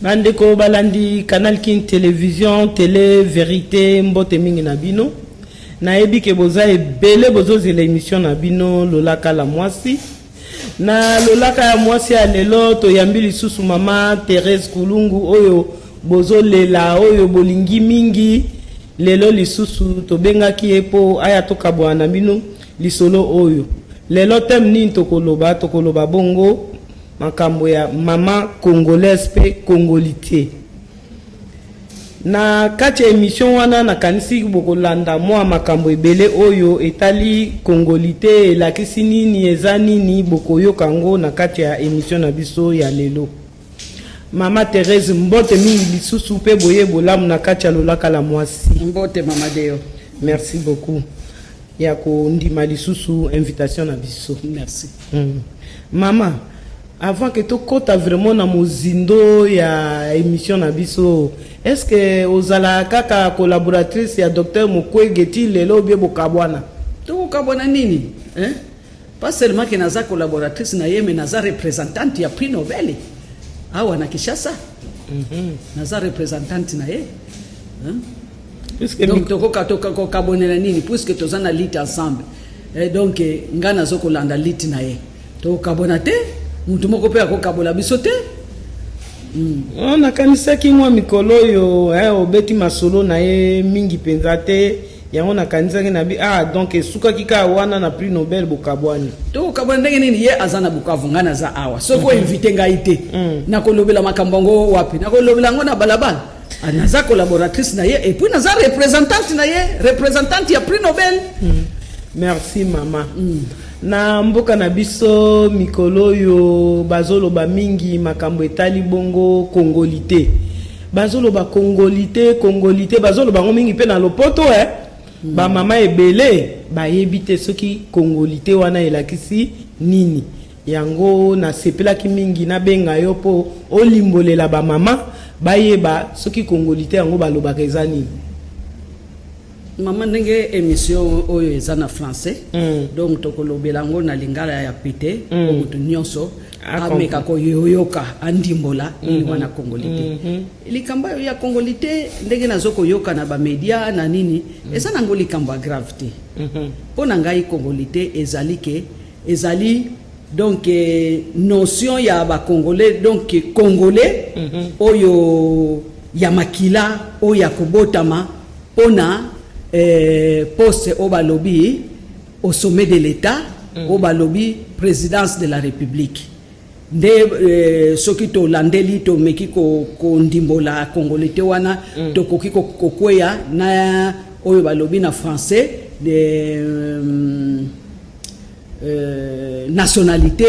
Bandeko balandi Canal King télévision télé vérité mbote mingi na bino na ebi ke boza ebele bozozi l'émission na bino lolaka la mwasi na lolaka ya mwasi ya lelo to yambi lisusu mama Thérèse Kulungu oyo bozo lela oyo bolingi mingi lelo lisusu to bengaki epo aya to kabwana bino lisolo oyo lelo tem ni tokoloba bongo makambo ya mama congolaise pe congolité na kati émission wana na kanisi bokolanda mwa makambo ebele oyo etali congolité elakisi nini eza nini bokoyoka ngo na kati ya émission na biso ya lelo mama Thérèse mbote mingi lisusu pe boye bolamu na kati ya lolaka la mwasi mbote mama Deo. Merci beaucoup ya ko ndima lisusu invitation na biso. Merci. Mama, avant que tu kota vraiment na mozindo ya émission na biso, est-ce que ozala kaka collaboratrice ya docteur Mukwege ti lelo bie bokabwana? To kabwana nini? Hein? Pas seulement que naza collaboratrice na ye mais naza représentante ya prix Nobel. Awa na Kinshasa. Naza représentante na ye. Hein? Donc toko kabonela nini puisque tozana lit ensemble. Et donc ngana zoko landa lit na ye. To kabonate mutu moko pe akokabola bisote. On a kanisa ki mwa mikolo yo obeti masolo na ye mingi penzate yango na kanisa ki na bi donc suka kika wana na prix Nobel bokabwani. To kabona ndenge nini ye azana Bukavu ngana za awa. Soko invite ngaite. Na kolobela makambongo wapi? Na kolobela ngo na balabala. Naza collaboratrice na ye et puis naza représentante na ye, représentante ya prix Nobel. Merci mama. Na mboka na biso mikolo yo bazolo ba mingi makambo etali bongo congolité. Bazolo ba congolité bazolo ba mingi pe na lopoto ba mama ebele ba yebite soki congolité wana elakisi nini. Yango na sepela ki mingi na benga yo po olimbolela ba mama bayeba soki congolité yango balobaka eza nini. Maman ndenge émission oyo eza na français donc tokolobela ngo na lingala ya pete mutu nyonso ameka ko yoyoka andimbola wana congolité likamba ya congolité ndenge nazoko yoka na ba media na nini eza na ngo likamba gravité pona ngai congolité ezali donc notion ya ba congolais donc congolais oyo ya makila oyo ya kobotama pona poste au balobi au sommet de l'État au balobi présidence de la République nde soki to landeli to meki ko ndimbola congolité wana to koki ko kweya na oyo balobi na français de nationalité,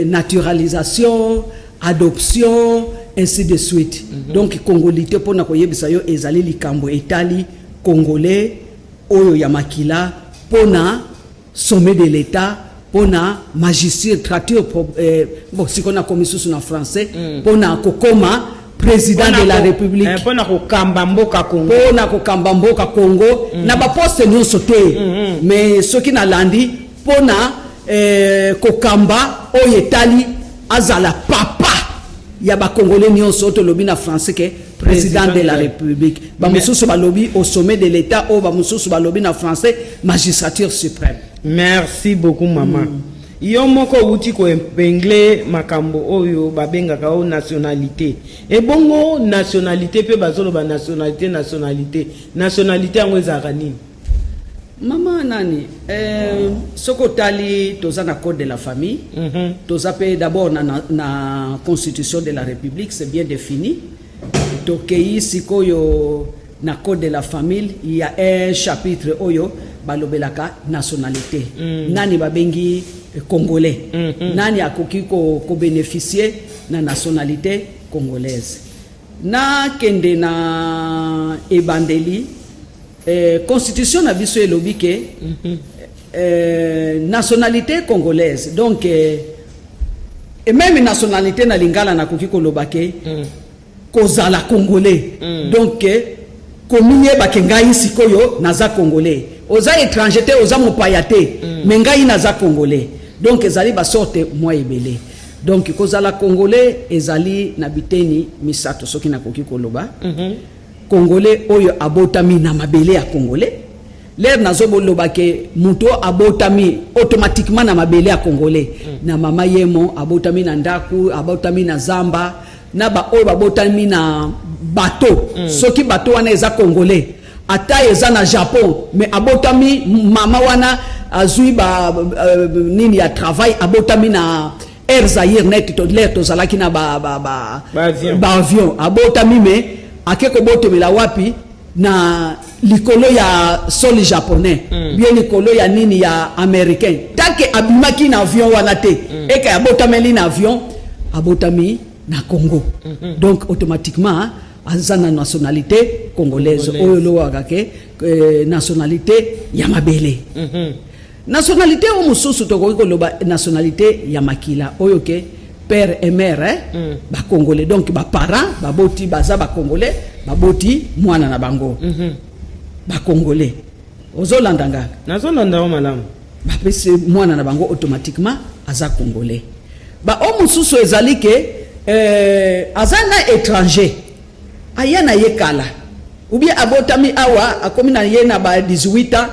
naturalisation, adoption, ainsi de suite. Donc congolité pour na koyebisa yo ezali likambo etali congolais oyo ya makila pona sommet de l'État pona magistrature bon si qu'on a commis sous en français pona kokoma président de la République pona kokamba mboka Congo Congo na ba poste nyonso te mais soki na landi pona kokamba oyo etali azala papa ya ba congolais nyonso to lobi na français ke président de la République ba mususu ba lobi au sommet de l'État o ba mususu ba lobi na français magistrature suprême. Merci beaucoup maman. Yo moko uti ko empengle makambo oyo babengaka o nationalité e bongo nationalité pe bazolo ba nationalité yango ezaka nini? Maman nani soko tali toza na code de la famille toza pe d'abord na constitution de la République c'est bien défini tokei sikoyo na code de la famille il y a un chapitre oyo balobelaka nationalité nani babengi congolais nani akoki ko bénéficier na nationalité congolaise na kende na ebandeli constitution na biso elobi ke nationalité congolaise donc et même nationalité na lingala na koki koloba ke kozala congolais donc kominye bakengai sikoyo naza congolais oza étranger te oza mopaya te mais ngai naza congolais donc ezali ba sorte moi ebele donc kozala congolais ezali na biteni misato soki nakoki koloba congolais oyo abotami na mabele ya congolais l'air nazo boloba ke muto abotami automatiquement na mabele ya congolais na mama yemo abotami na ndaku abotami na zamba na ba oyo babotami na bateau soki bateau wana eza congolais ata eza na Japon mais abotami mama wana azui ba nini ya travail abotami na Air Zaïre net to l'air to zalaki na ba avion abotami me akeko botomela wapi na likolo ya sol japonais bien likolo ya nini ya américain take abimaki na avion wana te eka abotameli na avion abotami na Congo donc automatiquement azana nationalité congolaise oyo lo wakake nationalité ya mabele nationalité o mususu to ko loba nationalité ya makila oyo ke père et mère ba congolais donc ba parents ba boti baza ba congolais ba boti mwana na bango ba congolais ozolanda nga nazolanda malamu ba pese mwana na bango automatiquement aza congolais ba o mususu ezali ke azana étranger ayana yekala ou bien abotami awa akomi na ye na ba 18 ans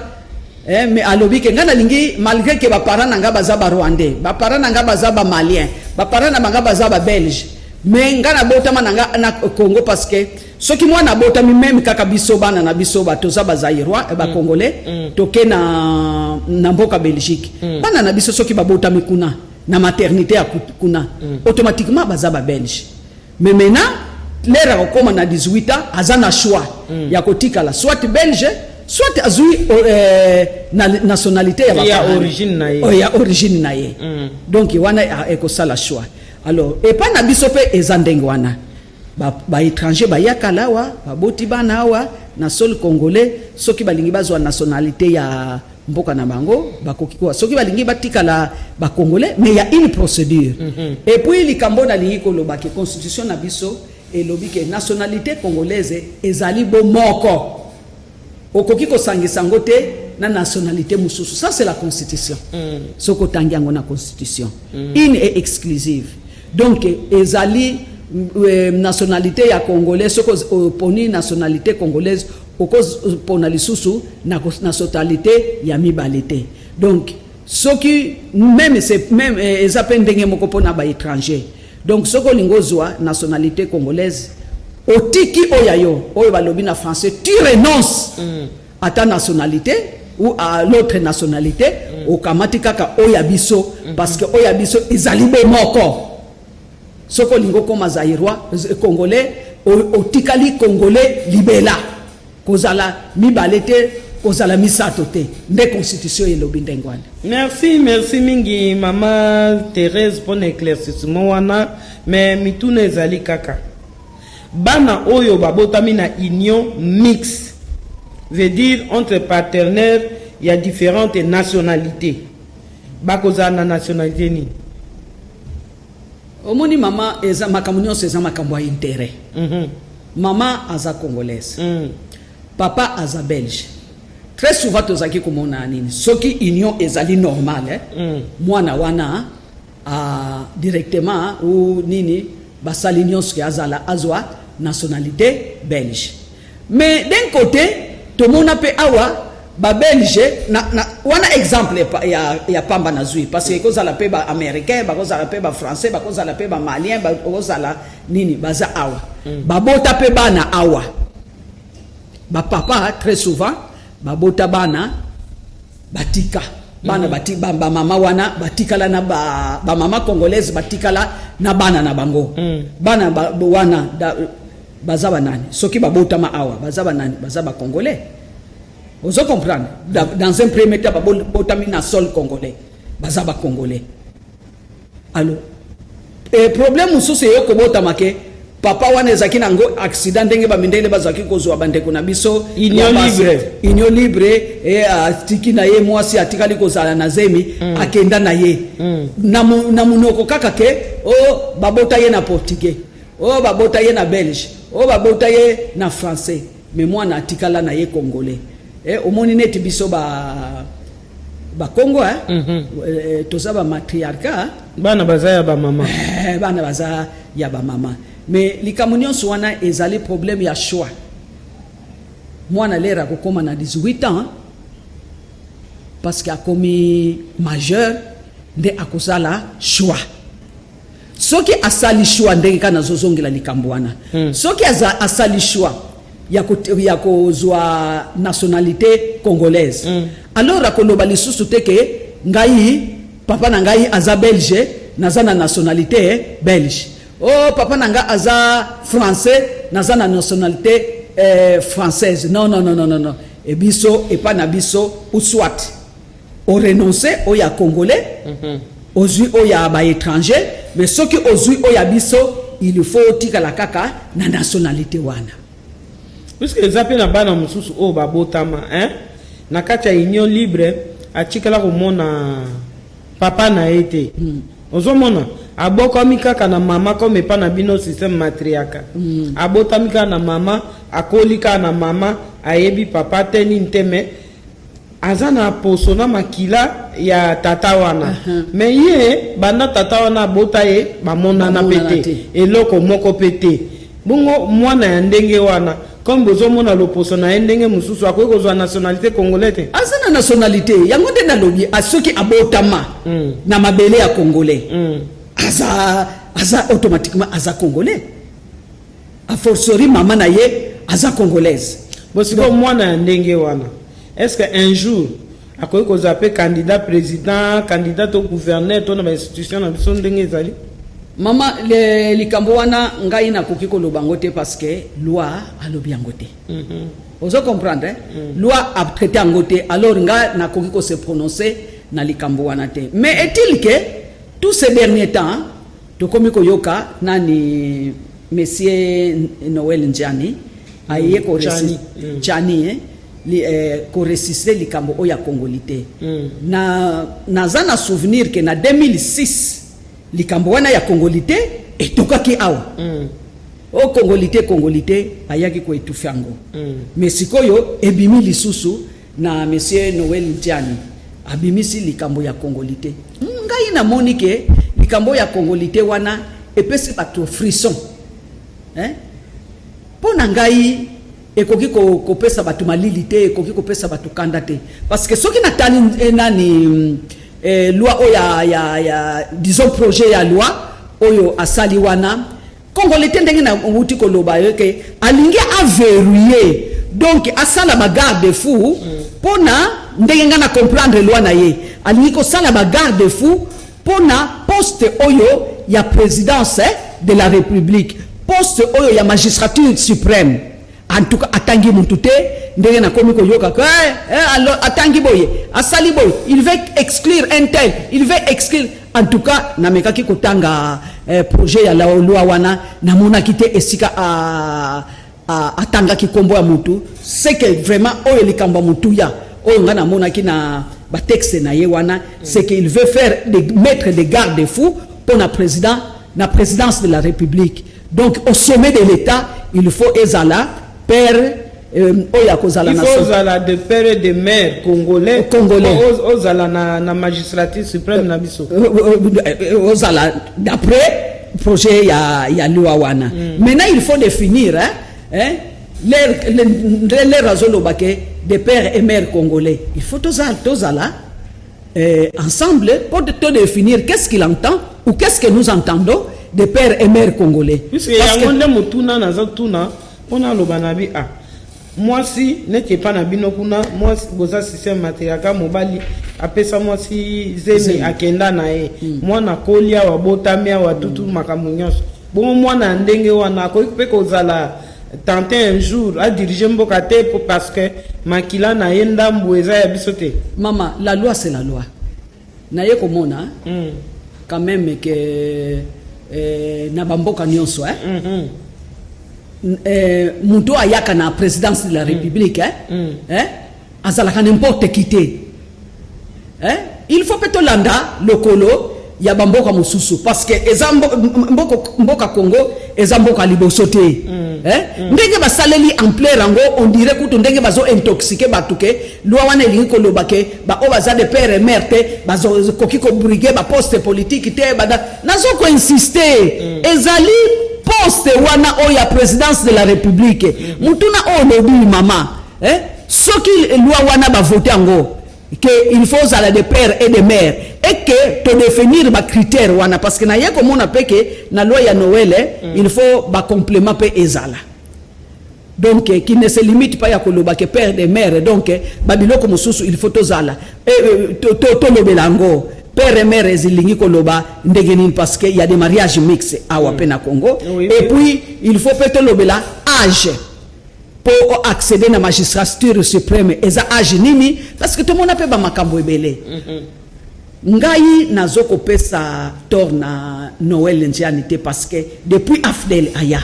mais alobi ke ngana lingi malgré que ba parents nanga baza ba rwandais ba parents nanga baza ba malien ba parents na banga baza ba belge mais ngana botama nanga na Congo parce que soki mwana botami même kaka biso bana na biso ba toza ba zaïrois ba congolais toke na mboka Belgique bana na biso soki ba botami kuna na maternité ya kuna automatiquement baza ba belge mais maintenant l'era okoma na 18 ans azana choix ya kotikala soit belge soit azui nationalité ya origine na ye ya origine na ye donc wana ekosala choix alors et pas na biso pe ezandenge wana ba étranger ba yakala wa ba boti bana wa na sol congolais soki balingi bazwa nationalité ya mboka na bango bakoki kwa soki balingi batikala ba congolais mais il y a une procédure et puis likambo na lingi koloba ke constitution na biso et lobi ke nationalité congolaise ezali bo moko okoki kosangisa ngo te na nationalité mususu ça c'est la constitution soko tangi yango na constitution une est exclusive donc ezali nationalité ya congolais soko poni nationalité congolaise oko pona lisusu na nationalité ya mibalete donc soki même c'est même ezape ndenge moko pona ba étranger donc soko lingozwa nationalité congolaise otiki oyayo oyo balobi na français tu renonces à ta nationalité ou à l'autre nationalité okamati kaka oyabiso parce que oyabiso ezali be moko soko lingo koma zaïrois congolais otikali congolais libela kozala mibalete kozala misato te nde constitution elobi ndengwana. Merci mingi mama Thérèse pour l'éclaircissement wana mais mituna ezali kaka bana oyo babotami na union mixte veut dire entre partenaires il y a différentes nationalités bakozala na nationalité ni omoni mama eza makambo nyonso eza makambo ya intérêt mama aza congolaise papa aza belge très souvent tozaki komona nini soki union ezali normale mwana wana directement ou nini basali nyonso ke azala azwa nationalité belge mais d'un côté tomona pe awa ba belge na wana exemple ya pamba na zui parce que kozala pe ba américain ba kozala pe ba français ba kozala pe ba malien ba kozala nini baza awa ba bota pe bana awa ba papa très souvent ba bota bana batika bana batika ba mama wana batikala na ba mama congolaise batikala na bana na bango bana wana baza banani soki ba bota ma awa baza banani baza ba congolais. Vous comprenez? Dans un premier temps, botami na sol congolais, bazaba congolais. Alors, le problème musu c'est yo kobota make papa wana ezaki nango accident ndenge ba mindele bazaki kozwa bandeko na biso union libre et atiki na ye mwasi atikali kozala na zemi akenda na ye na munoko kaka ke o babota ye na portugais o babota ye na belge o babota ye na français mais moi na atikala na ye congolais omoni neti biso ba Congo tout ça ba matriarcat bana baza ya ba mama bana baza ya ba mama mais likamunion soana ezali problème ya choix mwana lera kokoma na 18 ans parce qu'il a commis majeur nde akozala choix soki asali choix ndenge kana zozongela likambo wana soki asali choix ya kozwa nationalité congolaise alors akoloba lisusu te ke ngai papa na ngai aza belge naza na nationalité belge oh papa na ngai aza français naza na nationalité française non et biso et pas na biso ou soit au renoncer au ya congolais ozui au ya ba étranger mais ceux qui ozui au ya biso il faut tika la kaka na nationalité wana puisque zape na bana mususu o babotama na kati ya union libre atikala komona papa na ete ozomona abokomi kaka na mama comme pa na bino système matriarcat abotami kaka na mama akoli kaka na mama ayebi papa teni nteme aza na poso na makila ya tata wana mais ye banda tata wana abota ye bamonana pete eloko moko pete bongo mwana ya ndenge wana comme bozomona loposo na ye ndenge mosusu akoki kozwa nationalité congolais te aza na nationalité yango nde nalobi soki abotama na mabele ya congolais aza automatiquement aza congolais a fortiori mama na ye aza congolaise bosiko mwana ya ndenge wana est-ce que un jour akoki kozwa pe candidat président candidat au gouverneur to na ba institution na biso ndenge ezali mama likambo wana ngai nakoki koloba ngo te parce que loi alobi yango te ozo comprendre loi a traité yango te alors nga nakoki ko se prononcer na likambo wana te mais est-il que tous ces derniers temps tokomi koyoka nani monsieur Noël Njani aye ko Njani ko résister likambo oya congolité naza na souvenir que na 2006 likambo wana ya congolité etokaki awa o congolité ayaki ko etufango mais sikoyo ebimi lisusu na monsieur Noël Njani abimisi likambo ya congolité ngai na monike likambo ya congolité wana epesi bato frisson pona ngai ekoki kopesa bato malili te ekoki kopesa bato kanda te parce que soki natali nani loi ya disons projet ya loi oyo asali wana congolais ndenge na wuti koloba yoke alingi averrouiller donc asala ba garde fou pona ndenge ngana comprendre loi na ye alingi ko sala ba garde fou pona poste oyo ya présidence de la république poste oyo ya magistrature suprême en tout cas atangi mutute ndenge na komi ko yoka alors atangi boye asali boye il veut exclure un tel il veut exclure en tout cas na mekaki kotanga projet ya la loi wana na mona kite esika atanga kikombo ya mutu c'est que vraiment oyo likamba mutu ya oyo ngana mona kina ba texte na ye wana c'est qu'il veut faire mettre des garde-fous pour la présidence de la République. Donc au sommet de l'État il faut ezala père oya kozala il faut ezala de père et de mère congolais ozala na magistrature suprême na biso ozala d'après projet ya loi wana. Maintenant il faut définir les raisons de père et mère congolais. Il faut tozala ensemble pour définir qu'est-ce qu'il entend ou qu'est-ce que nous entendons de père et mère congolais. Puisque yangonde mutuna na zatuna pona lobanabi moi si n'était pas na bino kuna moi boza système matriarcat mobali apesa moi si zemi akenda na e moi na kolia wa botamia wa tutu makamunyoso bon moi na ndenge wana ko pe ko zala tenter un jour à diriger mboka te parce que makila na yenda mbweza ya bisote. Maman, la loi c'est la loi. Na ye komona quand même que na bamboka nyonso muto ayaka na présidence de la République azalaka n'importe qui te il faut que tolanda lokolo ya bamboka mosusu parce que ezamboka Congo ezamboka liboso te ndenge basaleli ampleur yango on dirait kutu ndenge bazo intoxiquer batuke loi wana elingi koloba ke ba o baza de père et mère te bazo koki ko briguer ba poste politique te bada nazo ko insister ezali poste wana o ya présidence de la république mutuna o lobi mama soki loi wana ba voter yango que il faut aller de père et de mère et que to définir ba critère wana parce que na ye comme on appelle que na loi ya Noël il faut ba complément pe ezala donc qui ne se limite pas ya koloba que père et mère donc ba biloko mosusu il faut tozala to lobelango père et mère ezilingi koloba ndegeni parce que il y a des mariages mixtes à Wapena Congo et puis il faut peut-être lobela âge pour accéder à la magistrature suprême eza âge nini parce que tout le monde appelle ba makambo ebele ngai nazoko pesa tor na Noël njianité parce que depuis Afdel aya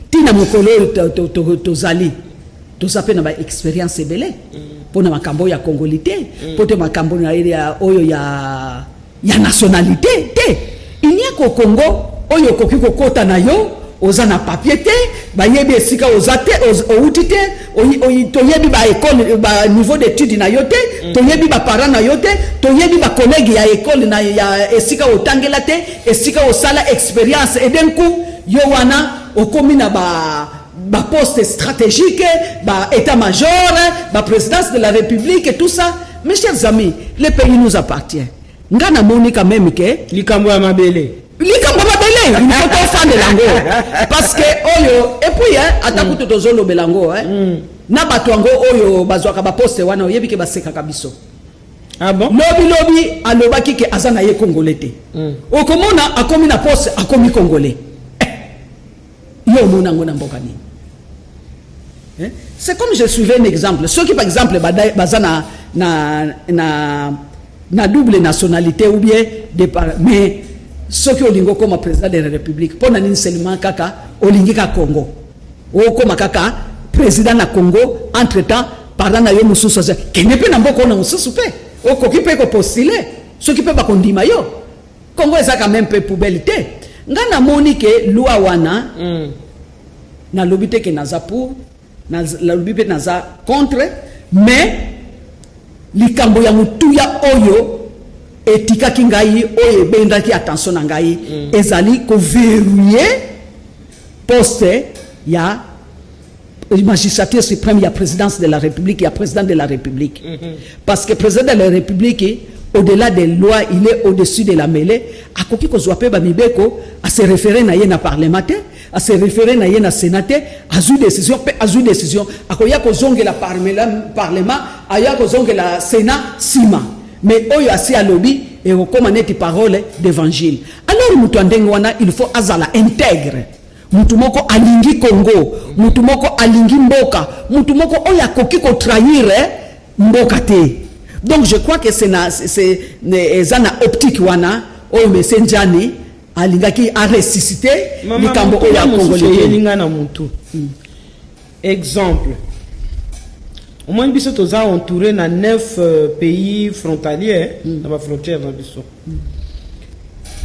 tina mokolo tozali tozape na ba expérience ebele pour na makambo ya congolité pour te makambo na ya oyo ya nationalité te inia ko Congo oyo koki kokota na yo oza na papier te bayebi esika ozate outi te toyebi ba école ba niveau d'étude na yo te toyebi ba parents na yo te toyebi ba collègue ya école na ya esika otangela te esika osala expérience et d'un coup yo wana okomi na ba poste stratégique ba état-major ba présidence de la république et tout ça. Mes chers amis, le pays nous appartient. Ngana moni quand même que likambo ya mabele il faut qu'on fasse de lango parce que oyo et puis atakuto tozolo belango na batwango oyo bazwaka ba poste wana oyebi ke baseka kabiso ah bon lobi alobaki ke azana ye congolais te okomona akomi na poste akomi congolais yo mona ngona mboka ni c'est comme je suivais un exemple ceux qui par exemple bazana na double nationalité ou bien mais ceux qui olingo comme président de la République pour nani seulement kaka olingi ka Congo o comme kaka président na Congo entre temps parlant na yo mususu kene pe na mboko na mususu pe o ko kipe ko postuler ceux qui peut pas kondima yo Congo est quand même peu poubelle te ngana moni ke loi wana na lobité ke naza pour na lobité naza contre mais likambo ya mutuya oyo etika kingai oye bendaki attention na ngai ezali ko verrouiller poste ya magistrature suprême ya présidence de la République ya président de la République parce que président de la République au-delà des lois il est au-dessus de la mêlée akoki ko zwa pe ba mibeko a se référer na ye na parlementaire a se référer na ye na sénateur azu décision akoya ko zongela parlement aya ko zongela sénat sima mais oyo asi alobi et comme neti parole d'évangile alors mutu ndenge wana il faut azala intègre mutu moko alingi Congo mutu moko alingi mboka mutu moko oyo akoki ko trahir mboka te donc je crois que c'est zana optique wana oyo mesenjani alingaki a ressusciter likambo oyo ya Congolais linga na mutu exemple au moins biso toza entouré na 9 pays frontaliers na ba frontière na biso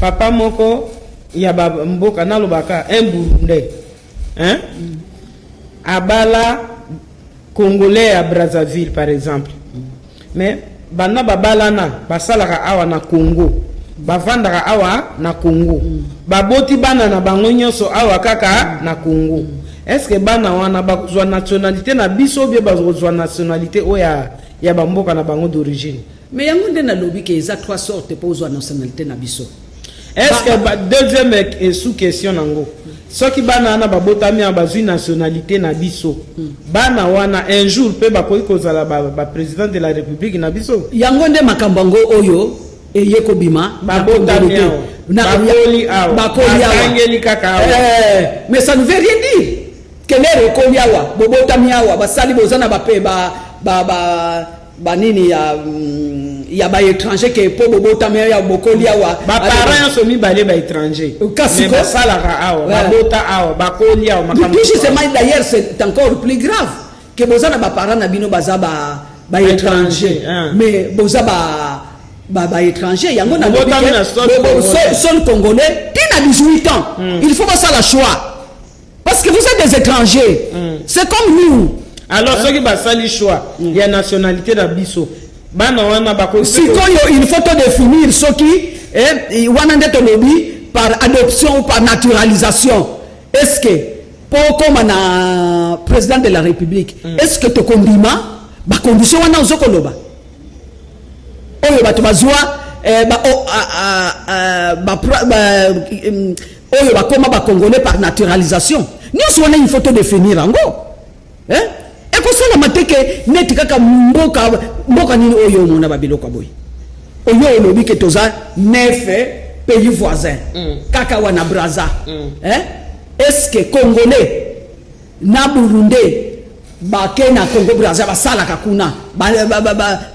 papa moko ya ba mboka na lobaka un Burundais abala Congolais à Brazzaville par exemple mais bana babalana basalaka awa na Congo bavandaka awa na Congo baboti bana na bango nyonso awa kaka na Congo est-ce que bana wana bazwa nationalité na biso bien bazwa nationalité oya ya bamboka na bango d'origine mais yango nde na lobi ke eza trois sortes pour zwa nationalité na biso est-ce que deuxième est sous question nango soki bana na babotami ya bazwi nationalité na biso bana wana un jour pe bakoki kozala ba président de la République na biso yango nde makambo ngo oyo eye kobima babotami bakoli awa mais ça ne veut rien dire kelere okoli awa bobotami awa basali bozana bape ba nini ya ba étranger ke po bobotami ya bokoli awa ba parents so mi balé ba étranger mais basalaka awa babota awa bakoli awa makambo justement d'ailleurs c'est encore plus grave que bozana ba parents na bino baza ba étranger mais boza ba étranger yango na sol congolais tina 18 ans il faut pas ça la choix parce que vous êtes des étrangers. C'est comme nous. Alors ceux qui basali choix, il y a nationalité d'Abisso. Il faut te définir ce qui est par adoption ou par naturalisation. Est-ce que pour comme un président de la République, est-ce que tu condima ba condition wana uzokoloba oyo bato bazwa oyo bakoma ba congolais par naturalisation nyonso wana il faut te définir ango et ko sala mateke neti kaka mboka nini oyo mona babiloko boy oyo lobi ke toza 9 pays voisins kaka wana Brazza est-ce que congolais na Burundi bake na Congo Brazza basalaka kuna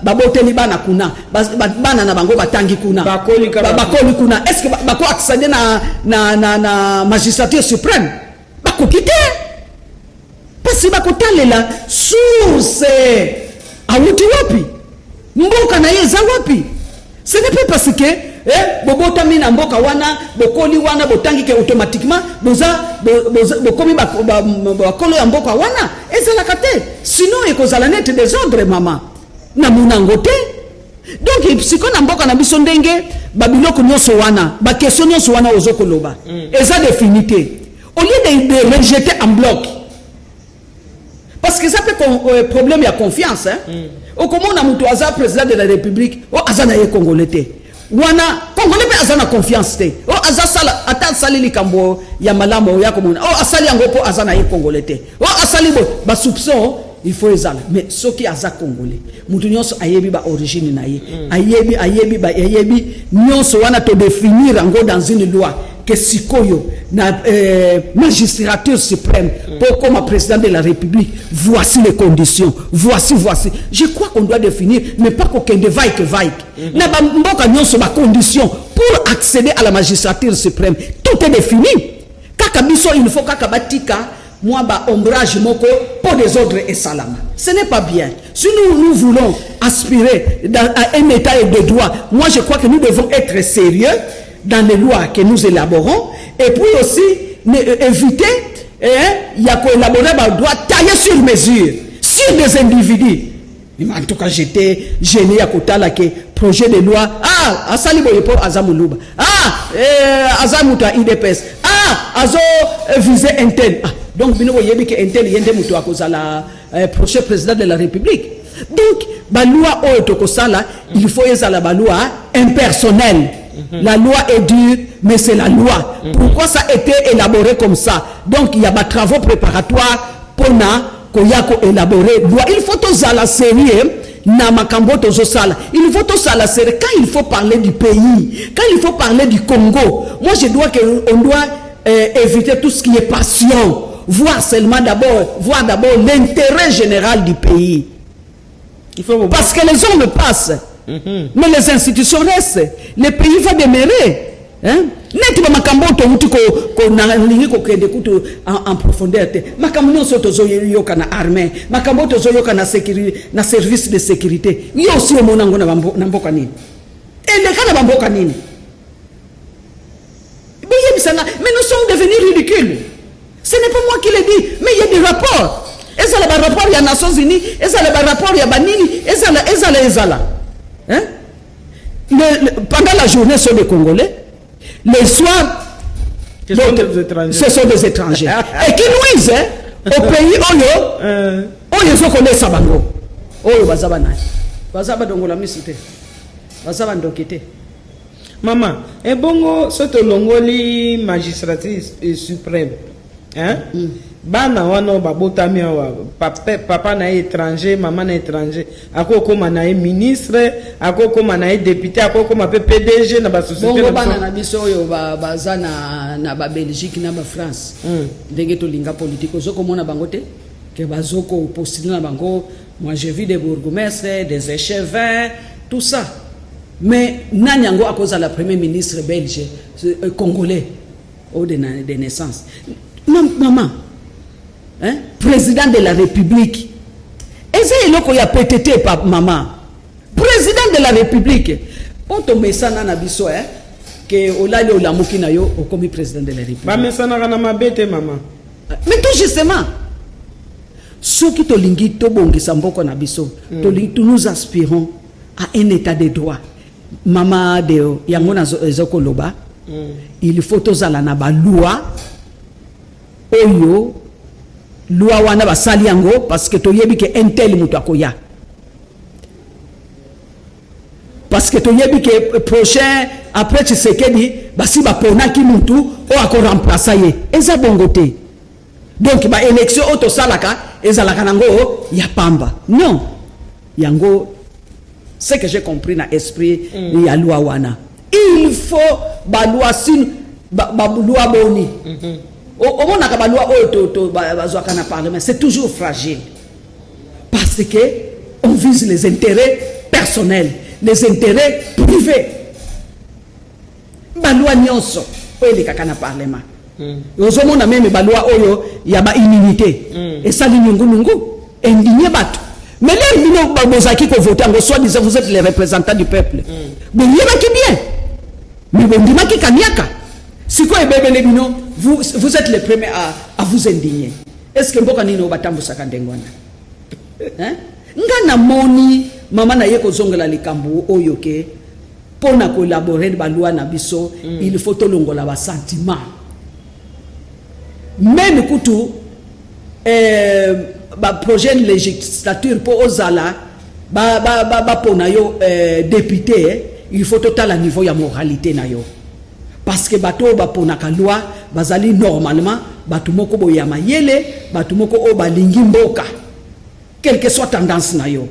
baboteli bana kuna bana na bango batangi kuna bakoli kuna est-ce que bako accéder na magistrature suprême bako quitter parce que bako talela source awuti wapi mboka na yeza wapi ce n'est pas parce que bobota mina mboka wana bokoli wana botangi ke automatiquement bokomi bakolo ya mboka wana ezalaka te sinon ekozala nete désordre mama na munango te donc siko na mboka na biso ndenge babiloko nyonso wana bakestion nyonso wana ozokoloba eza définité au lieu de rejeter en bloc parce que ça peut problème ya confiance au comment on a mutu aza président de la République o azana ye congolais te wana congolais pe azana confiance te o azasala ata sali likambo ya malamo ya komona o asali yango po azana ye congolais te o asali bo ba soupçon il faut ezala mais soki aza congolais mutu nyonso ayebi ba origine na ye ayebi nyonso wana to définir yango dans une loi que sikoyo na magistrature suprême pour comme président de la République voici les conditions voici je crois qu'on doit définir mais pas qu'aucun de vaille na mboka nyonso ba conditions pour accéder à la magistrature suprême tout est défini kaka biso il faut kaka batika moi ba ombrage moko pour des ordres et salama ce n'est pas bien si nous voulons aspirer à un état de droit moi je crois que nous devons être sérieux dans les lois que nous élaborons et puis aussi éviter il y a collaborer un droit taillé sur mesure sur des individus. En tout cas j'étais gêné à côté là que projet de loi asali boye pour azamuluba azamuta IDPS azo viser intel donc bino boyebi que intel yende muto akozala prochain président de la République donc ba loi o tokosala il faut ezala ba loi impersonnelle. La loi est dure, mais c'est la loi. Pourquoi ça a été élaboré comme ça? Donc il y a des travaux préparatoires pour élaborer loi. Il faut tous à la série, il faut tous à la série. Quand il faut parler du pays, quand il faut parler du Congo, moi je dois éviter tout ce qui est passion, voir d'abord l'intérêt général du pays. Parce que les hommes passent. Mais les institutions restent, le pays va demeurer. Neti ba makambo to muti ko na lingi ko kende kutu en profondeur te makambo nyonso tozo yoka na armée makambo tozo yoka na sécurité na service de sécurité yo aussi o monango na mboka nini ele kana ba mboka nini mais nous sommes devenus ridicules. Ce n'est pas moi qui le dis, mais il y a des rapports. Est-ce que le rapport il y a Nations Unies, est-ce que le rapport il y a Banini, est-ce hein? Pendant la journée, ce sont des Congolais. Les soirs, ce sont des étrangers. Et qui nuisent au pays où ils sont connus Sabango. Oyo bazabana. Bazaba dongola misite. Bazaba ndokete. Maman, et bongo soto longoli magistrature suprême. Hein? Bana wana babotami wa papa na étranger, maman na étranger. Akoko na ministre, akoko na député, akoko ma PDG na ba société. Bongo bana na biso yo baza na ba Belgique na ba France. Ndenge to linga politique ozoko mona bango te ke bazoko postuler na bango. Moi j'ai vu des bourgmestres, des échevins, tout ça. Mais Nanyango à cause de la première ministre belge, congolais, au de naissance. Maman, hein? Président de la République. Est-ce qu'il y a peut-être pas maman? Président de la République. On te met ça dans la biso, hein? Que Olali Olamuki na yo, au commis président de la République. Ba mais ça n'a rien à m'abêter, maman. Mais tout justement, ceux qui tolingi tobongisa mboko na biso, nous aspirons à un état de droit. Mama deo yango na ezoko loba, il faut tozala na ba loi oyo loi wana basali yango parce que toyebi ke intel mutu akoya. Parce que toyebi ke prochain après Tshisekedi basi ba pona ki mutu o ako remplacer ye. Eza bongote. Donc ba élection auto salaka ezalaka nango ya pamba. Non. Yango ce que j'ai compris na esprit ya loi wana. Il faut ba loi sin ba loi boni. Au moins na ba loi auto bazwaka na parlement, c'est toujours fragile. Parce que on vise les intérêts personnels, les intérêts privés. Ba loi nyonso o elekaka na parlement. Ozomona même ba loi oyo ya ba immunité. Et ça nyungu indigné bato. Mais là, vous êtes les représentants du peuple. Mais il y a qui bien. Mais vous êtes les premiers à vous indigner. Est-ce que vous avez dit que moni mama na yeko zongola likambo oyoke pour na collaborer ba loi na biso il faut tolongola ba sentiment même kutu ba projet législature pour ozala ba pona yo député il faut total à niveau ya moralité na yo parce que bato ba pona ka loi bazali normalement bato moko boya mayele bato moko o balingi mboka quelle que soit tendance na yo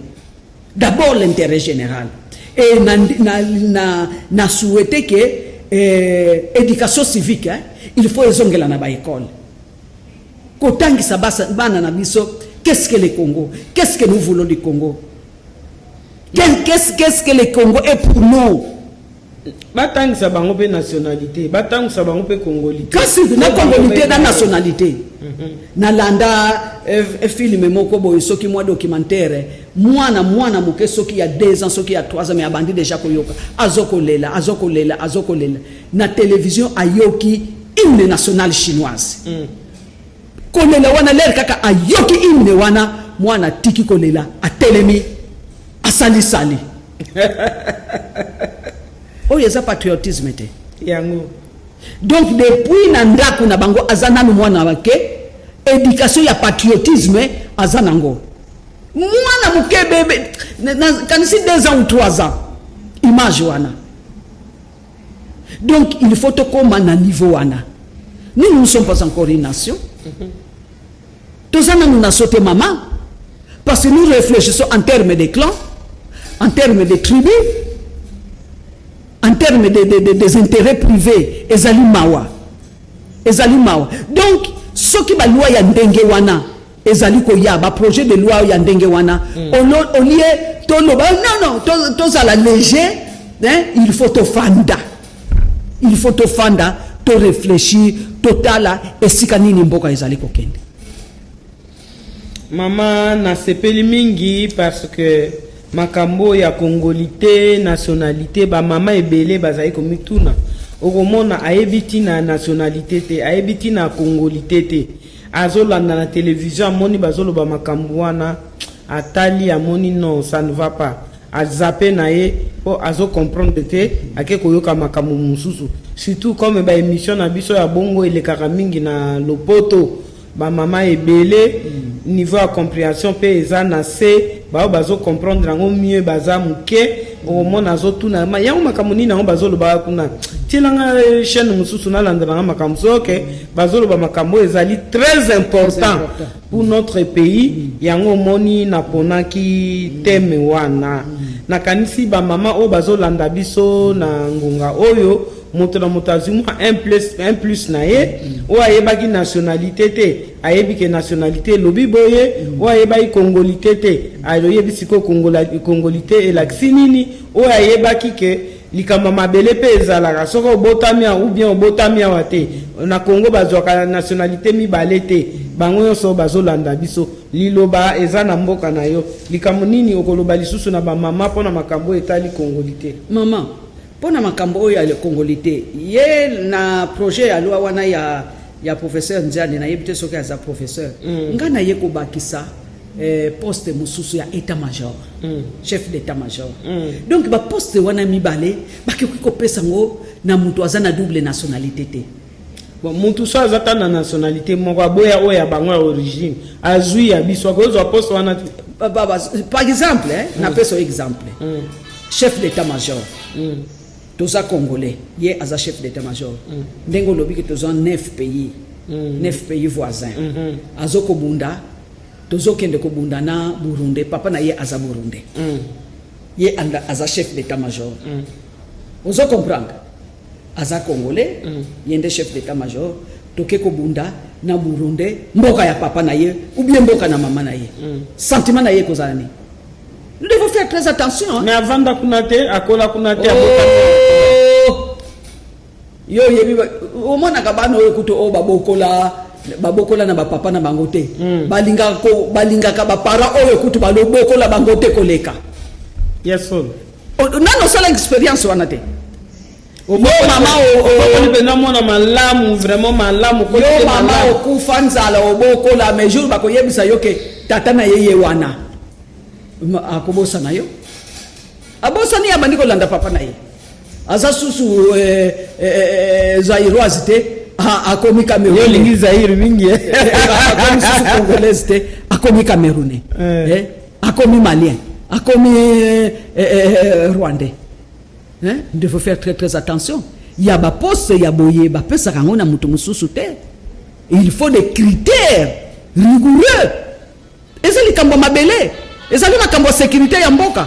d'abord l'intérêt général et na souhaiter que éducation civique il faut ezongela na ba école kotangi sabasa bana na biso. Qu'est-ce que le Congo? Qu'est-ce que nous voulons du Congo? Qu'est-ce que le Congo est pour nous? Batang sabango pe nationalité, batang sabango pe congolité. Kasi na congolité na nationalité. Na landa film moko boy soki moi documentaire, mwana muke soki ya 2 ans soki ya 3 ans mais abandi déjà koyoka. Azokolela. Na télévision ayoki hymne national chinoise. Kolela wana ler kaka ayoki hymne wana mwana tiki kolela atelemi asali oyo eza patriotisme te yango. Donc depuis na ndaku na bango azana no mwana wake éducation ya patriotisme azana ngo mwana muke bebe kanisi 2 ans ou 3 ans image wana. Donc il faut to koma na niveau wana. Nous ne sommes pas encore une nation. Tous ça nous a sauté maman parce que nous réfléchissons en termes de clans, en termes de tribus, en termes des intérêts privés. Ezali mawa. Donc ce qui va loi ya ndenge wana ezali ko ya ba projet de loi ya ndenge wana au lieu to non to ça la léger il faut te fanda. To réfléchir totala esika nini mboka ezali kokende. Mama na sepeli mingi parce que makambo ya congolité nationalité ba mama ebele bazali komituna okomona ayebiti na nationalité te ayebiti na congolité te azolanda na télévision amoni bazoloba makambo wana atali amoni non ça ne va pas azape na ye po azo comprendre te ake koyoka makambo mususu surtout comme ba émission na biso ya bongo elekaka mingi na lopoto ba mama ebele niveau ya compréhension pe eza na se ba bazo comprendre ngo mieux baza muke au mona zo tuna ma yango makambo nini ngo bazoloba kuna tilanga chaîne mususu na landana makambo soke bazoloba makambo ezali très important pour notre pays yango moni na ponaki teme wana na kanisi ba mama o bazolanda biso na ngunga oyo moto na motazuma 1 plus na ye o ayebaki nationalité te ayebiki nationalité lobi boye o ayebaki congolité te ayoyebi siko congolité elakisi nini o ayebaki ke likamba mabele pe ezalaka soko obotamia ou bien obotamia wate na Congo bazwaka nationalité mibale te bango nyonso bazolanda biso liloba eza na mboka na yo likambo nini okoloba lisusu na bamama mpona makambo etali congolité mama pona makambo oyo ya congolité ye na projet ya loi wana ya professeur Nzane na yebite soki aza professeur nga na ye ko bakisa poste mususu ya état major chef d'état major donc ba poste wana mibale bakoki kopesa ngo na mutu aza na double nationalité te. Bon, mutu so azata na nationalité moko aboya oya bango ya origine azui ya biso akozwa poste wana par exemple na peso exemple chef d'état major toza congolais ye aza chef d'état major ndenge olobi ke toza 9 pays voisins azoko bunda tozo kende ko bunda na Burundi papa na ye aza Burundi ye anda aza chef d'état major ozo comprendre aza congolais yende chef d'état major toke ko bunda na Burundi mboka ya papa na ye ou bien mboka na mama na ye sentiment na ye kozala ni. Nous devons faire très attention. Mais avant d'akunate, akola kunate, yo yebi o mona kabano ekuto o babokola na bapapa na bangote balinga ka bapara o ekuto balobokola bangote koleka. Yes sir. Nano sala expérience wana te. Yo mama o bena mona malamu vraiment malamu ko yo mama o kufa nzala obokola mais jour bakoyebisa yo ke tata na yeye wana akobosa na yo abosa ni abandi kolanda papa na ye aza susu Zairoise te akomi Cameroun yo lingi Zaire mingi akomi susu Congolaise te akomi Camerounais akomi Malien akomi Rwandais. Nous devons faire très très attention. Il y a ba poste ya boye ba pesa kango na mutu mususu te. Il faut des critères rigoureux. Ezali kambo mabele, ezali makambo sécurité ya mboka.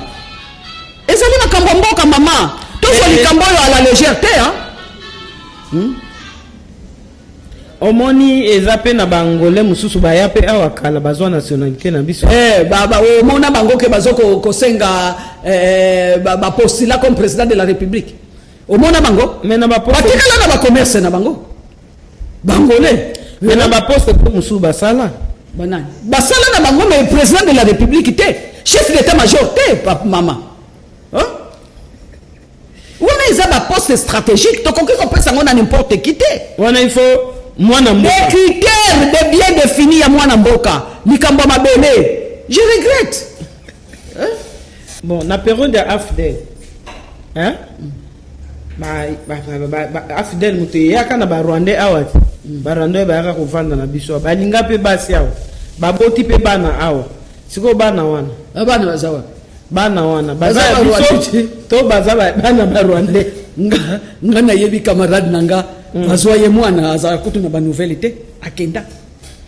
Ezali makambo mboka mama. Tozo likambo yo à la légèreté hein. Omoni ezape na bangolais mususu ba yape awa kala bazwa nationalité na biso. Baba omona bango ke bazoko kosenga ba postula comme président de la République. Omona bango mais na ba poste batikala na ba commerce na bango. Bangolais mais na ba poste pour mususu basala. Banani. Basala na bango mais président de la République te, chef d'état-major te papa maman. Hein? On a ba poste stratégique, donc on peut ça on a n'importe qui te. On il faut mwana mboka. Des critères de bien définis à mwana mboka. Likambo mabele. Je regrette. Hein? Bon, na période de AFDEL. Hein? AFDEL mutu yaka na ba Rwandais awati. Ba Rwandais ba yaka kovanda na biso. Ba linga pe basi awa. Ba boti pe bana awa. Siko bana wana. Bana bazawa. Bana wana. Baza biso to baza bana ba Rwandais. Nga na yebi camarade nanga bazwa ye mwana aza kutu na ba nouvelle te akenda.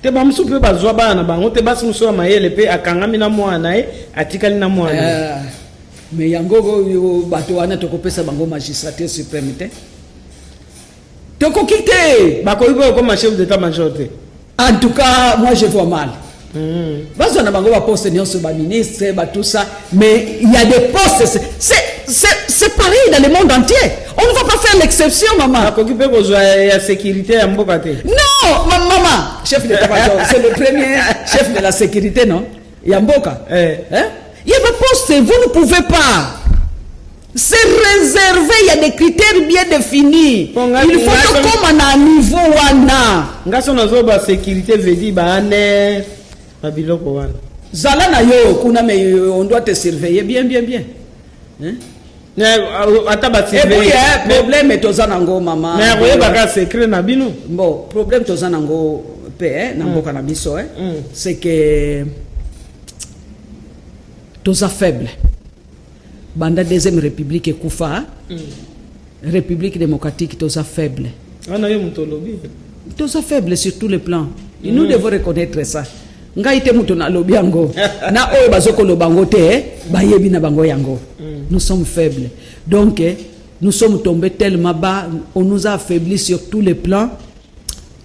Te ba musu pe bazwa bana bango te basi musu mayele pe akangami na mwana atikali na mwana. Mais yango yo bato wana tokopesa bango magistrature suprême te. Toko quitter. Bako ibo comme chef d'état-major te. En tout cas, moi je vois mal. Parce qu'on a un poste de ministre, tout ça, mais il y a des postes, c'est pareil dans le monde entier. On ne va pas faire l'exception, maman. La sécurité à Mbokate. Non, maman, chef d'état-major, c'est le premier chef de la sécurité, non? Yamboka. Il y a des postes, vous ne pouvez pas. C'est réservé, il y a des critères bien définis. Il faut que comme on a un niveau wana. Ngaso nazo ba sécurité veut dire ba ane ba biloko wana. Zala na yo kuna mais on doit te surveiller bien. Hein? Ata ba surveiller. Et puis problème est tozanango maman. Mais roye ba secret na bino. Bon, problème tozanango pe na mboka na biso c'est que toza faible. Banda deuxième république ekufa république démocratique toza faible. Ana yo mutolobi. Toza faible sur tous les plans. Et nous devons reconnaître ça. Ngai te muto na lobi yango. Na oyo bazoko lobango te ba yebi na bango yango. Nous sommes faibles. Donc nous sommes tombés tellement bas, on nous a affaiblis sur tous les plans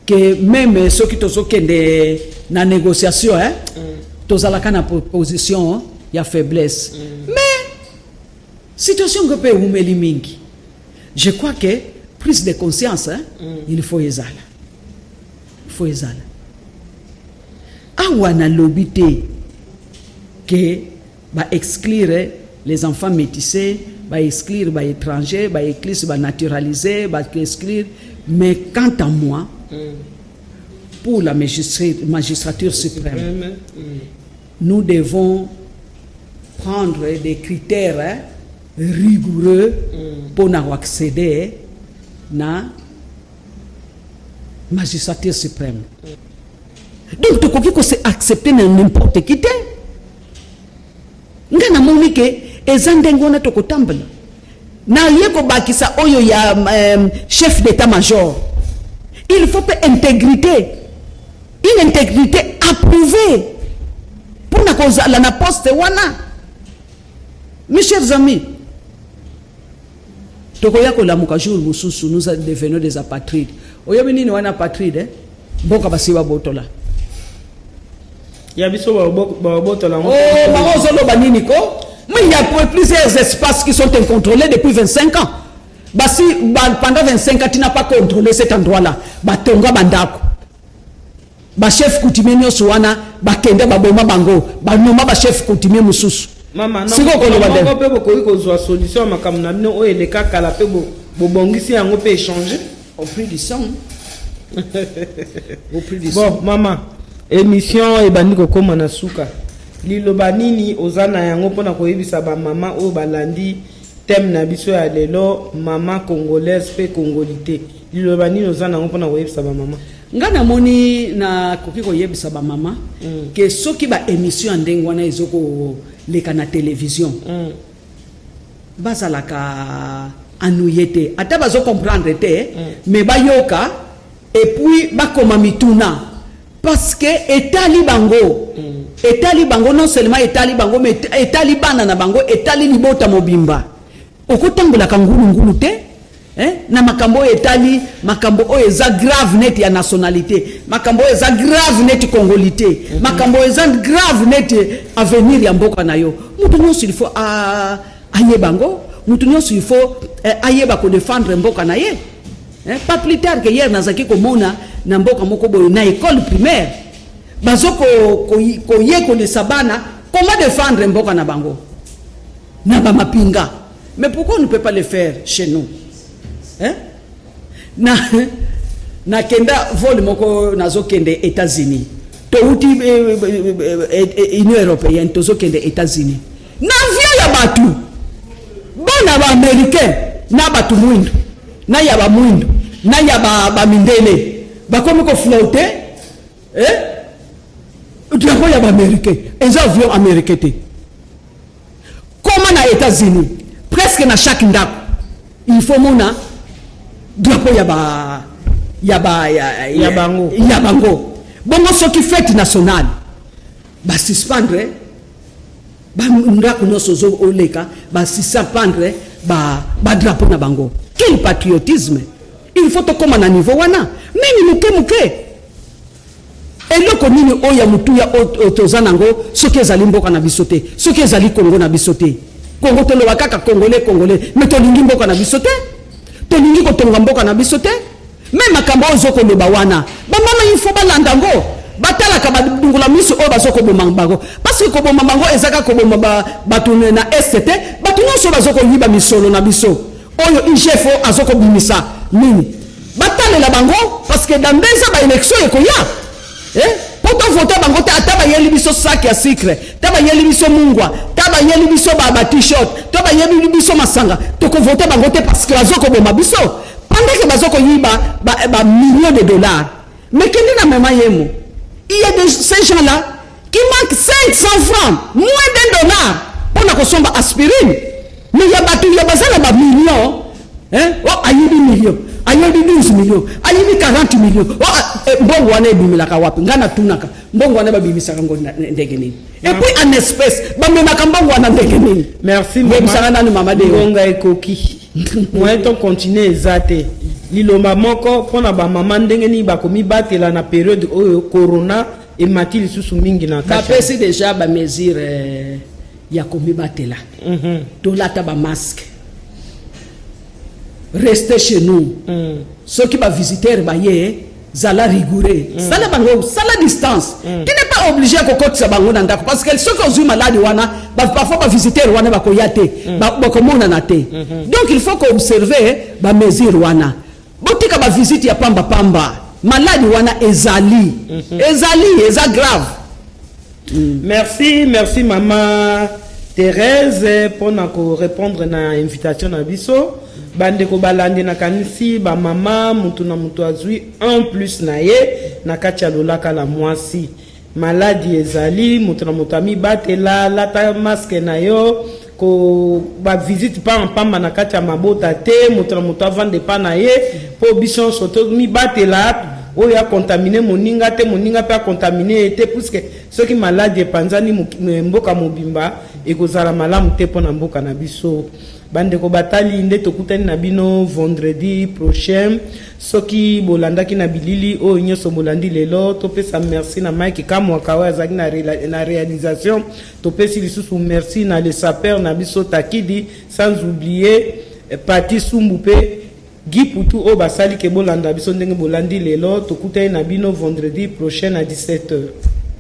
que même ceux qui tozo kende na négociation tozalaka na position il y a faiblesse. Mais situation que peut umeli mingi. Je crois que prise de conscience il faut ezala. Il faut ezala. Awana lobité que va exclure les enfants métissés, va exclure les étrangers, va exclure, va naturaliser, va exclure. Mais quant à moi, pour la magistrature suprême, nous devons prendre des critères rigoureux pour accéder à la magistrature suprême. Donc, tu peux accepter n'importe qui. Nga na moni ke ezandengona to kotambala na yeko bakisa oyo ya chef d'état-major. Il faut pas une intégrité approuvée pour na cause la poste wana. Mes chers amis, tokoya ko lamuka jour mususu nous devenons des apatrides. Oyo nini wana apatride boka basiba botola. Il y a plusieurs espaces qui sont incontrôlés depuis 25 ans. Si pendant 25 ans, tu n'as pas contrôlé cet endroit-là, Batonga Bandako. Chef coutumier Nyosuana, Bakende Baboma Bango, Banoma chef coutumier Musus. Maman, non, on solution, ma camarade, oh, les cas qu'à la paix, Bobongisi, on peut échanger. Au prix du sang. Au prix du sang. Bon, maman. Émission ebandi kokoma na suka liloba nini ozana yango pona koyebisa ba mama o balandi thème na biso ya lelo mama congolaise pe congolité liloba nini ozana yango pona koyebisa ba mama ngana moni na koki koyebisa ba mama ke soki ba émission ndenge wana ezoko leka na télévision bazalaka anuyete ata bazo comprendre te mais bayoka et puis bakoma mituna. Parce que etali bango non seulement etali bango mais etali bana na bango etali libota mobimba okotambola kangulu te na makambo etali makambo o eza grave net ya nationalité makambo eza grave net congolité makambo eza grave net avenir ya mboka na yo mutu nyonso il faut aye bango mutu nyonso il faut ayeba ko défendre mboka na ye. Pas plus tard que hier nazaki komona na mboka moko boy na école primaire bazoko ko yeko le sabana comment défendre mboka na bango na ba mapinga. Mais pourquoi on ne peut pas le faire chez nous na kenda vol moko nazo kende États-Unis to uti Union européenne tozo kende États-Unis na avion ya batu bona ba américain na batu mwindu na ya ba mwindu na ya ba mindele bakomi ko flotter drapeau ya ba américain et avion américain te comment na États-Unis presque na chaque ndako il faut mona drapeau ya bango bongo soki fête nationale ba suspendre ba ndako nyonso zo oleka ba suspendre ba drapeau na bango. Quel patriotisme! Il faut to comme à niveau wana même muke et loko nini oya mutu ya otozanango soki ezali mboka na bisote soki ezali Congo na bisote Congo to lo kaka congolais mais to lingi mboka na bisote to lingi ko tonga mboka na bisote même makambo ozoko loba wana ba mama il faut balandango batala ka badungula miso o bazoko bomambango parce que ko bomambango ezaka ko bomba batune na ST batu nyonso bazoko yiba misolo na biso oyo IGF azoko bimisa nini batale la bango parce que dans des ba élection ekoya poto voter bango ta ba yeli biso sac ya sucre ta ba yeli biso mungwa ta ba yeli biso ba t-shirt ta ba yeli biso masanga to ko voter bango te parce que azoko bomba biso pendant que bazoko yiba ba millions de dollars mais kendi na mema yemo il y a ces gens là qui manquent 500 francs moins $1 pour la consommer aspirine. Mais il y a des millions. Oh, aïe 10 millions. Aïe 12 millions. Aïe 40 millions. Oh, bon, on est bimila kawapi. Ngana tunaka. Bon, on est babimisa kango ndegeni. Et puis en espèce, bamema kambongo wana ndegeni. Merci maman. Ngonga ekoki. Moi ton continuer ezate. Liloma moko pona ba maman ndengeni bakomi batela na période oyo corona et matili susu mingi na kati. Ba pesi déjà ba mesure ya komi batela. To lata ba masque. Restez chez nous. Ceux qui va visiter ba ye zala rigoureux. Sala bango, sala distance. Tu n'es pas obligé à kokotsa bango na ndako parce que ceux qui ont eu maladie wana parfois ba visiter wana ba koyate, ba komona na te. Donc il faut qu'observer ba mesure wana. Botika ba visite ya pamba maladie wana ezali eza grave. Merci maman Thérèse pour répondre na invitation na biso. Bande ko balande na kanisi ba mama mutu na mutu azui en plus na ye na kati ya lolaka la mwasi. Maladie ezali mutu na mutu ami batela lata masque na yo ko ba visite pa en pamba na kati ya mabota te mutu na mutu avande pa na ye po bison soto mi batela oyo a contaminé moninga te moninga pe a contaminé te puisque ceux qui maladie panzani mboka mobimba ekozala malamu te pona mboka na biso. Bande ko batali nde tokutani na bino vendredi prochain soki bolandaki na bilili o nyoso bolandi lelo topesa merci na Mike Kamwaka wa azaki na réalisation topesi lisusu merci na le sapeur na biso Takidi sans oublier Pati Sumbupe Guy Poutou o basali ke bolanda biso ndenge bolandi lelo tokutani na bino vendredi prochain à 17h.